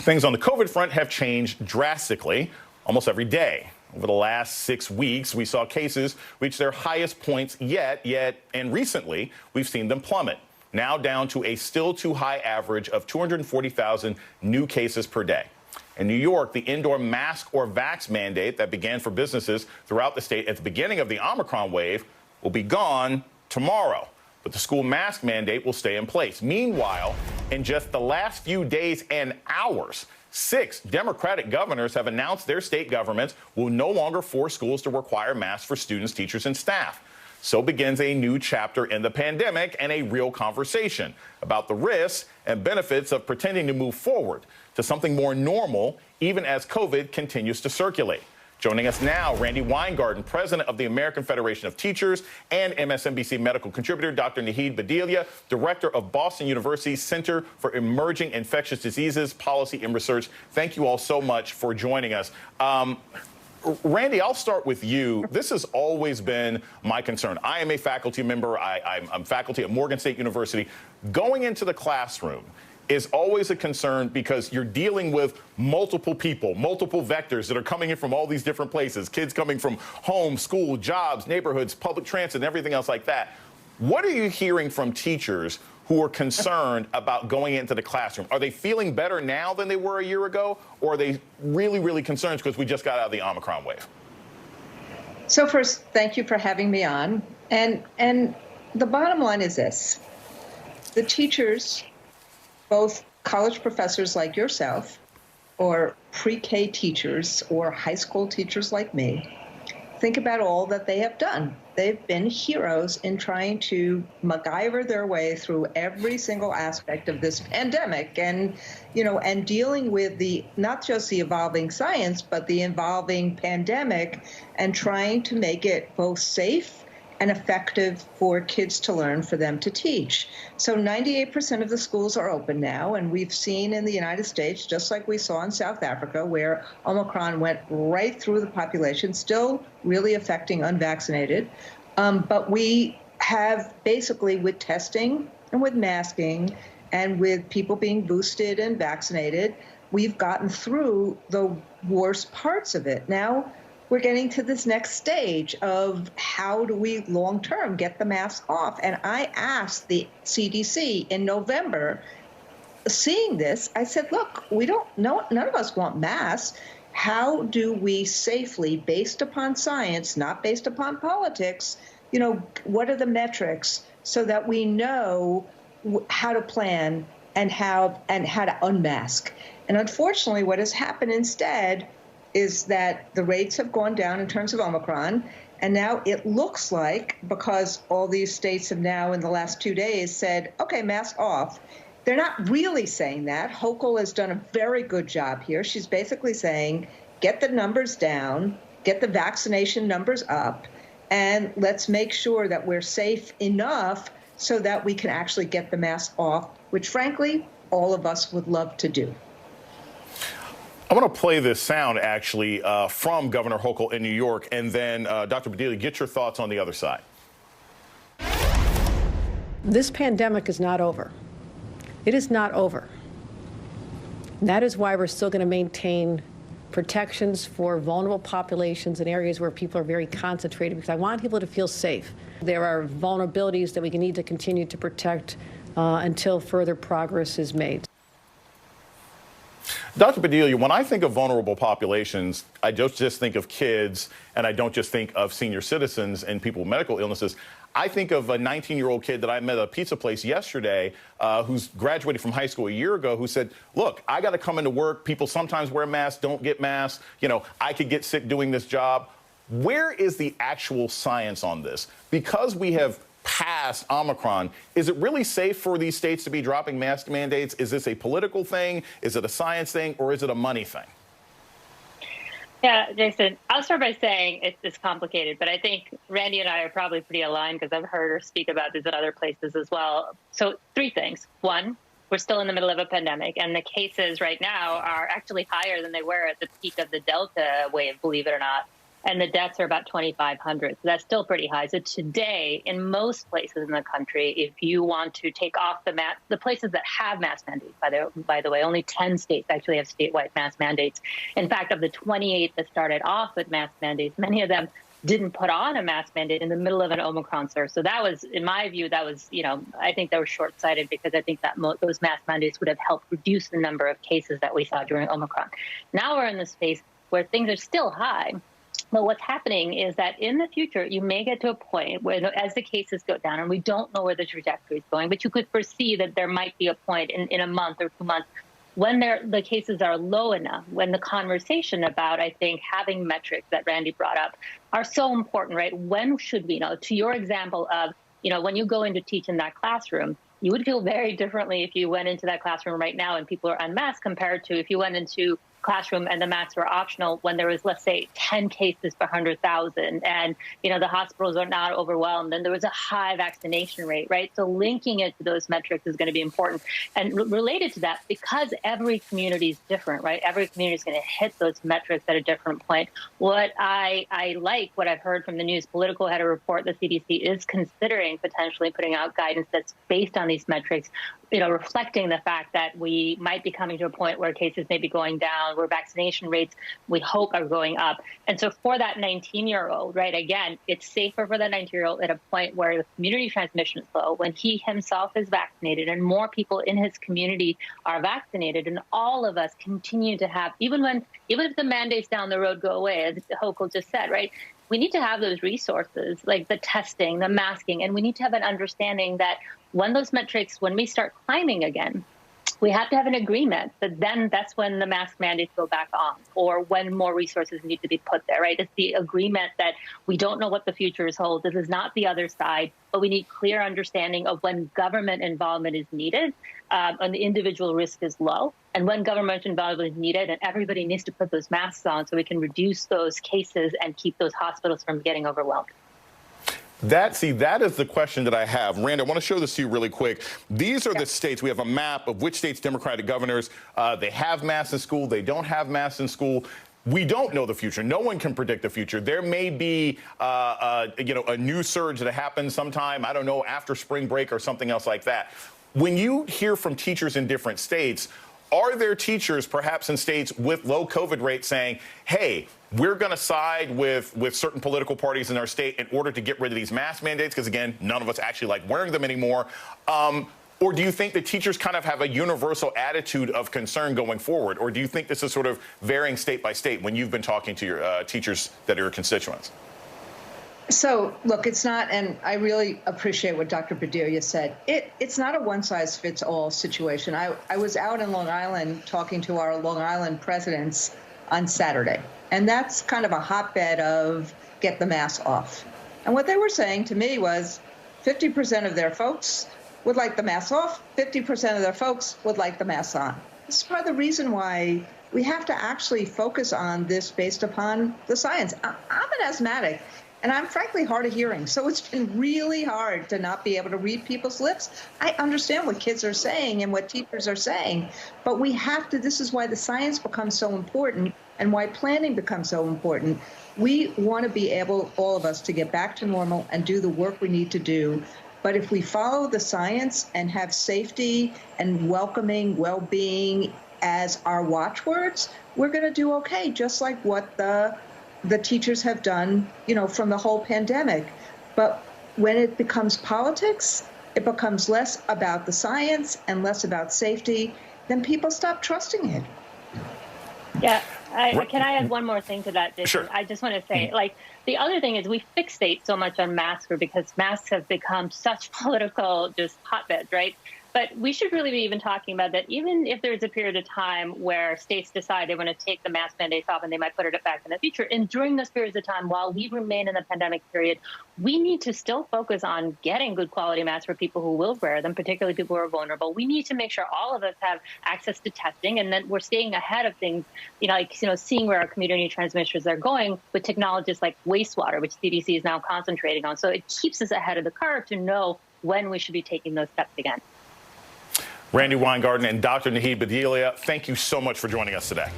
Things on the COVID front have changed drastically almost every day. Over the last 6 weeks, we saw cases reach their highest points yet, and recently, we've seen them plummet, now down to a still too high average of 240,000 new cases per day. In New York, the indoor mask or vax mandate that began for businesses throughout the state at the beginning of the Omicron wave will be gone tomorrow. But the school mask mandate will stay in place. Meanwhile, in just the last few days and hours, 6 Democratic governors have announced their state governments will no longer force schools to require masks for students, teachers, and staff. So begins a new chapter in the pandemic and a real conversation about the risks and benefits of pretending to move forward to something more normal, even as COVID continues to circulate. Joining us now, Randi Weingarten, president of the American Federation of Teachers and MSNBC medical contributor, Dr. Naheed Bhadelia, director of Boston University's Center for Emerging Infectious Diseases Policy and Research. Thank you all so much for joining us. Randi, I'll start with you. This has always been my concern. I am a faculty member. I'm faculty at Morgan State University. Going into the classroom is always a concern because you're dealing with multiple people, multiple vectors that are coming in from all these different places, kids coming from home, school, jobs, neighborhoods, public transit, and everything else like that. What are you hearing from teachers who are concerned about going into the classroom? Are they feeling better now than they were a year ago, or are they really, really concerned because we just got out of the Omicron wave? So first, thank you for having me on. And the bottom line is this. The teachers, both college professors like yourself or pre-K teachers or high school teachers like me, think about all that they have done. They've been heroes in trying to MacGyver their way through every single aspect of this pandemic and dealing with not just the evolving science, but the evolving pandemic and trying to make it both safe and effective for kids to learn, for them to teach. So 98% of the schools are open now, and we've seen in the United States, just like we saw in South Africa, where Omicron went right through the population, still really affecting unvaccinated. But we have basically, with testing and with masking and with people being boosted and vaccinated, we've gotten through the worst parts of it. Now, we're getting to this next stage of how do we long-term get the mask off? And I asked the CDC in November, seeing this, I said, look, none of us want masks. How do we safely, based upon science, not based upon politics, what are the metrics so that we know how to plan and how to unmask? And unfortunately, what has happened instead is that the rates have gone down in terms of Omicron. And now it looks like, because all these states have now in the last 2 days said, okay, mask off. They're not really saying that. Hochul has done a very good job here. She's basically saying, get the numbers down, get the vaccination numbers up, and let's make sure that we're safe enough so that we can actually get the mask off, which frankly, all of us would love to do. I want to play this sound, actually, from Governor Hochul in New York, and then, Dr. Bhadelia, get your thoughts on the other side. This pandemic is not over. It is not over. And that is why we're still going to maintain protections for vulnerable populations in areas where people are very concentrated, because I want people to feel safe. There are vulnerabilities that we need to continue to protect until further progress is made. Dr. Bhadelia, when I think of vulnerable populations, I don't just think of kids, and I don't just think of senior citizens and people with medical illnesses. I think of a 19-year-old kid that I met at a pizza place yesterday who's graduated from high school a year ago, who said, look, I got to come into work. People sometimes wear masks, don't get masks. I could get sick doing this job. Where is the actual science on this? Because we have past Omicron, is it really safe for these states to be dropping mask mandates? Is this a political thing? Is it a science thing? Or is it a money thing? Yeah, Jason, I'll start by saying it's complicated, but I think Randi and I are probably pretty aligned because I've heard her speak about this at other places as well. So 3 things. 1, we're still in the middle of a pandemic, and the cases right now are actually higher than they were at the peak of the Delta wave, believe it or not. and the deaths are about 2,500. So that's still pretty high. So today, in most places in the country, if you want to take off the places that have mask mandates, by the way, only 10 states actually have statewide mask mandates. In fact, of the 28 that started off with mask mandates, many of them didn't put on a mask mandate in the middle of an Omicron surge. So that was, in my view, I think they were short-sighted, because I think that those mask mandates would have helped reduce the number of cases that we saw during Omicron. Now we're in this space where things are still high. But what's happening is that in the future, you may get to a point where, as the cases go down, and we don't know where the trajectory is going, but you could foresee that there might be a point in a month or 2 months when the cases are low enough, when the conversation about, I think, having metrics that Randy brought up are so important, right? When should we know? To your example of, when you go in to teach in that classroom, you would feel very differently if you went into that classroom right now and people are unmasked compared to if you went into classroom and the masks were optional when there was, let's say, 10 cases per 100,000, and the hospitals are not overwhelmed, and there was a high vaccination rate, right? So linking it to those metrics is going to be important. And related to that, because every community is different, right? Every community is going to hit those metrics at a different point. What I like, what I've heard from the news, Political had a report, the CDC is considering potentially putting out guidance that's based on these metrics, reflecting the fact that we might be coming to a point where cases may be going down, where vaccination rates, we hope, are going up. And so for that 19-year-old, right, again, it's safer for the 19-year-old at a point where the community transmission is low, when he himself is vaccinated and more people in his community are vaccinated, and all of us continue to have, even if the mandates down the road go away, as Hochul just said, right, we need to have those resources, like the testing, the masking, and we need to have an understanding that when those metrics, when we start climbing again, we have to have an agreement that then that's when the mask mandates go back on, or when more resources need to be put there, right? It's the agreement that we don't know what the future holds. This is not the other side, but we need clear understanding of when government involvement is needed and the individual risk is low, and when government involvement is needed, and everybody needs to put those masks on so we can reduce those cases and keep those hospitals from getting overwhelmed. That is the question that I have. Randy, I want to show this to you really quick. These are the states. We have a map of which states Democratic governors, they have masks in school, they don't have masks in school. We don't know the future. No one can predict the future. There may be, a new surge that happens sometime, I don't know, after spring break or something else like that. When you hear from teachers in different states, are there teachers, perhaps in states with low COVID rates, saying, hey, we're going to side with certain political parties in our state in order to get rid of these mask mandates? Because, again, none of us actually like wearing them anymore. Or do you think that teachers kind of have a universal attitude of concern going forward? Or do you think this is sort of varying state by state when you've been talking to your teachers that are your constituents? So, look, it's not, and I really appreciate what Dr. Bedelia said. It's not a one-size-fits-all situation. I was out in Long Island talking to our Long Island presidents on Saturday, and that's kind of a hotbed of get the mask off. And what they were saying to me was 50% of their folks would like the mask off, 50% of their folks would like the mask on. This is part of the reason why we have to actually focus on this based upon the science. I'm an asthmatic, and I'm frankly hard of hearing. So it's been really hard to not be able to read people's lips. I understand what kids are saying and what teachers are saying, but we have to, this is why the science becomes so important and why planning becomes so important. We want to be able, all of us, to get back to normal and do the work we need to do. But if we follow the science and have safety and welcoming, well-being as our watchwords, we're going to do okay, just like what the teachers have done, from the whole pandemic. But when it becomes politics, it becomes less about the science and less about safety, then people stop trusting it. Yeah. Can I add one more thing to that, Jason? Sure. I just want to say, the other thing is we fixate so much on masks because masks have become such political just hotbeds, right? But we should really be even talking about that even if there's a period of time where states decide they want to take the mask mandates off and they might put it back in the future. And during those periods of time, while we remain in the pandemic period, we need to still focus on getting good quality masks for people who will wear them, particularly people who are vulnerable. We need to make sure all of us have access to testing and that we're staying ahead of things, seeing where our community transmissions are going with technologies like wastewater, which CDC is now concentrating on. So it keeps us ahead of the curve to know when we should be taking those steps again. Randy Weingarten and Dr. Naheed Bedelia, thank you so much for joining us today.